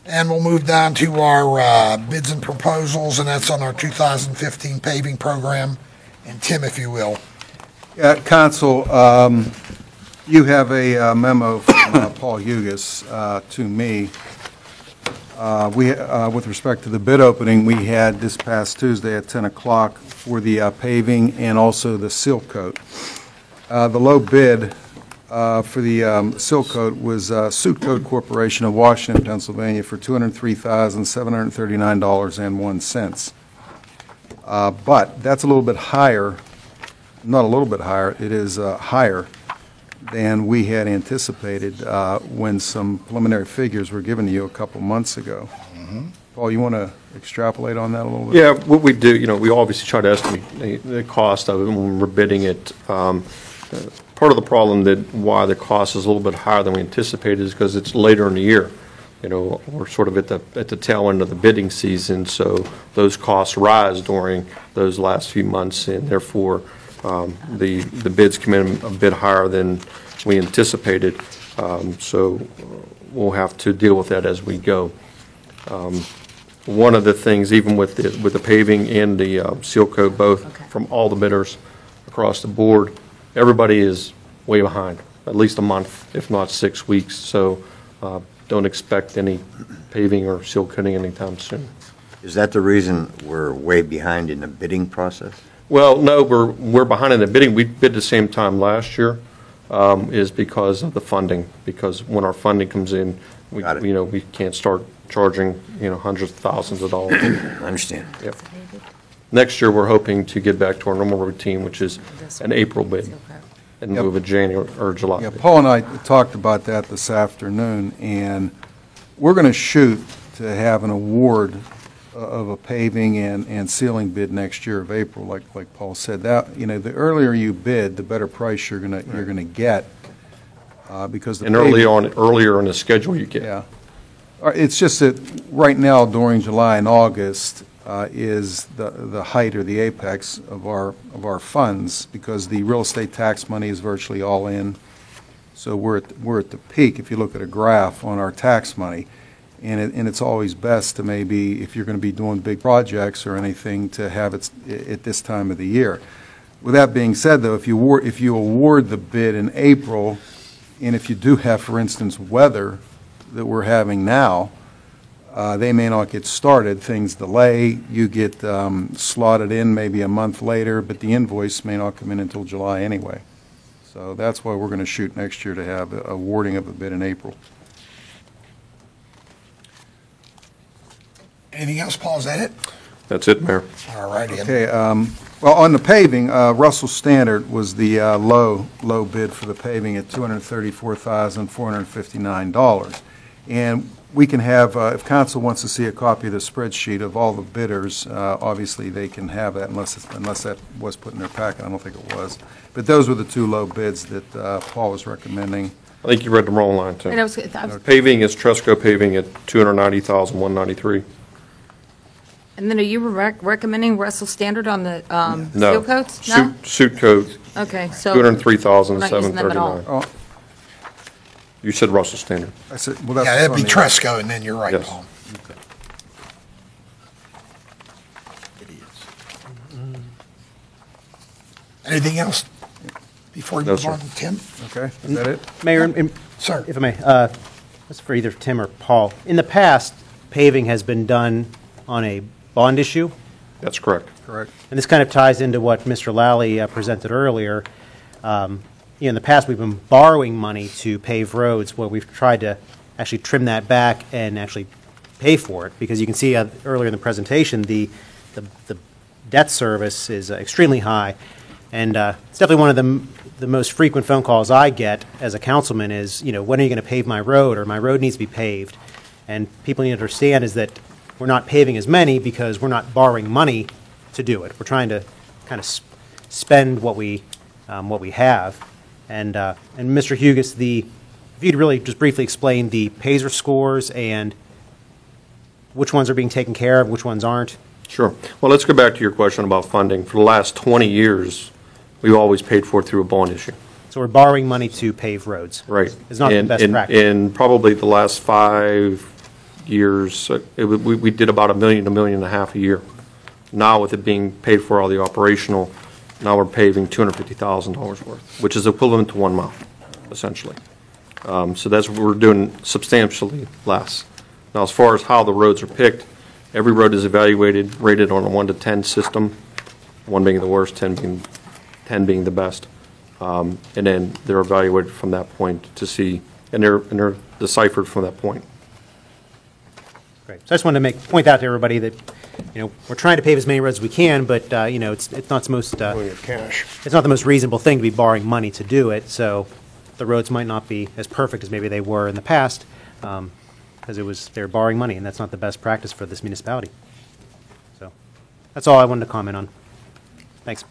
And we'll move down to our bids and proposals, and that's on our 2015 paving program. And Tim, if you will. Yeah, Council, you have a memo from Paul Hugus to me. With respect to the bid opening we had this past Tuesday at 10 o'clock for the paving and also the seal coat. The low bid for the seal coat was Suit Coat Corporation of Washington, Pennsylvania for $203,739.01. But that's a little bit higher, not a little bit higher, it is higher than we had anticipated when some preliminary figures were given to you a couple months ago. Paul, you want to extrapolate on that a little bit? Yeah, what we do, we obviously try to estimate the cost of it when we're bidding it. Part of the problem that why the cost is a little bit higher than we anticipated is because it's later in the year. We're sort of at the tail end of the bidding season, so those costs rise during those last few months, and therefore the bids come in a bit higher than we anticipated. So we'll have to deal with that as we go. One of the things, even with the paving and the seal coat, both from all the bidders across the board, everybody is way behind, at least a month, if not 6 weeks. So don't expect any paving or seal coating anytime soon. Is that the reason we're way behind in the bidding process? Well, no, we're behind in the bidding. We bid the same time last year, is because of the funding. Because when our funding comes in, we can't start charging hundreds of thousands of dollars. I understand. Yep. Next year, we're hoping to get back to our normal routine, which is an April bid, and move a January or July. Yeah, bid. Paul and I talked about that this afternoon, and we're going to shoot to have an award of a paving and sealing bid next year of April, like Paul said. That the earlier you bid, the better price you're gonna get, because the earlier in the schedule you get. Yeah, it's just that right now during July and August is the height or the apex of our funds, because the real estate tax money is virtually all in. So we're at the peak if you look at a graph on our tax money. And it's always best to maybe, if you're going to be doing big projects or anything, to have it at this time of the year. With that being said, though, if you award the bid in April, and if you do have, for instance, weather that we're having now, they may not get started. Things delay. You get slotted in maybe a month later, but the invoice may not come in until July anyway. So that's why we're going to shoot next year to have a awarding of a bid in April. Anything else, Paul? Is that it? That's it, Mayor. All righty. Okay. Well, on the paving, Russell Standard was the low bid for the paving at $234,459. And we can have, if council wants to see a copy of the spreadsheet of all the bidders, obviously they can have that unless that was put in their packet. I don't think it was. But those were the two low bids that Paul was recommending. I think you read the wrong line, too. Paving is Tresco Paving at $290,193. And then are you recommending Russell Standard on the No. seal coats? No? Suit coat, Okay, so. $203,739. Oh, You said Russell Standard. I said, well, that's Yeah, that'd be what's on the- Tresco, and then you're right, Yes. Paul. Anything else before you No, move sir. on, Tim? Okay, is that it? Mayor, Sir. if I may, this is for either Tim or Paul. In the past, paving has been done on a bond issue, That's correct. Correct. and this kind of ties into what Mr. Lally presented earlier. In the past, we've been borrowing money to pave roads, where we've tried to actually trim that back and actually pay for it, because you can see earlier in the presentation, the debt service is extremely high. And it's definitely one of the most frequent phone calls I get as a councilman is, when are you going to pave my road, or my road needs to be paved. And people need to understand is that we're not paving as many because we're not borrowing money to do it. We're trying to kind of spend what we have. And Mr. Hugus, if you'd really just briefly explain the PASER scores and which ones are being taken care of, which ones aren't. Sure. Well, let's go back to your question about funding. For the last 20 years, we've always paid for it through a bond issue. So we're borrowing money to pave roads. Right. It's not the best practice. In probably the last 5 years, we did about $1 million, $1.5 million a year. Now with it being paid for all the operational, now we're paving $250,000 worth, which is equivalent to 1 mile, essentially. So that's what we're doing, substantially less. Now, as far as how the roads are picked, every road is evaluated, rated on a 1 to 10 system, 1 being the worst, 10 being the best. And then they're evaluated from that point to see, and they're deciphered from that point. Great. So I just wanted to point out to everybody that, we're trying to pave as many roads as we can, but, it's not the most, it's not the most reasonable thing to be borrowing money to do it, so the roads might not be as perfect as maybe they were in the past, because they're borrowing money, and that's not the best practice for this municipality. So that's all I wanted to comment on. Thanks.